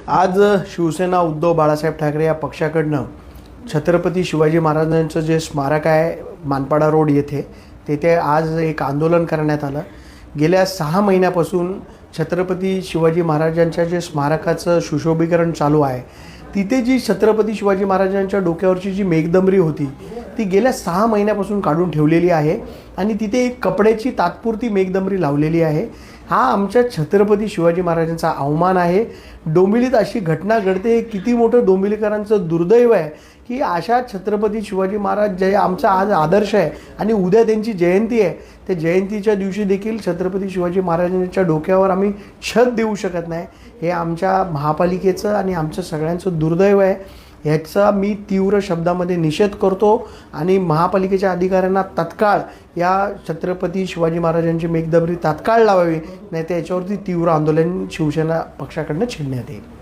आज शिवसेना उद्धव बाळासाहेब ठाकरे या पक्षाकडनं छत्रपती शिवाजी महाराजांचं जे स्मारक आहे मानपाडा रोड येथे तेथे आज एक आंदोलन करण्यात आलं। गेल्या 6 महिन्यापासून छत्रपती शिवाजी महाराजांच्या जे स्मारकाचं सुशोभीकरण चालू आहे, तिथे जी छत्रपती शिवाजी महाराजांच्या डोक्यावरची जी मेघदंबरी होती ती गेल्या 6 महिन्यापासून काढून ठेवलेली आहे आणि तिथे एक कपड्याची तात्पुरती मेघदंबरी लावलेली आहे। हा आमच्या छत्रपती शिवाजी महाराजांचा अवमान आहे। डोंबिवलीत अशी घटना घडते, किती मोठं डोंबिवलीकरांचं दुर्दैव आहे की अशा छत्रपती शिवाजी महाराज जे आमचा आज आदर्श आहे आणि उद्या त्यांची जयंती आहे, त्या जयंतीच्या दिवशी देखील छत्रपती शिवाजी महाराजांच्या डोक्यावर आम्ही छत देऊ शकत नाही। हे आमच्या महापालिकेचं आणि आमचं सगळ्यांचं दुर्दैव आहे। याचा मी तीव्र शब्दामध्ये निषेध करतो आणि महापालिकेच्या अधिकाऱ्यांना तत्काळ या छत्रपती शिवाजी महाराजांची मेघदंबरी तात्काळ लावावी, नाही तर याच्यावरती तीव्र आंदोलन शिवसेना पक्षाकडून छेडण्यात येईल।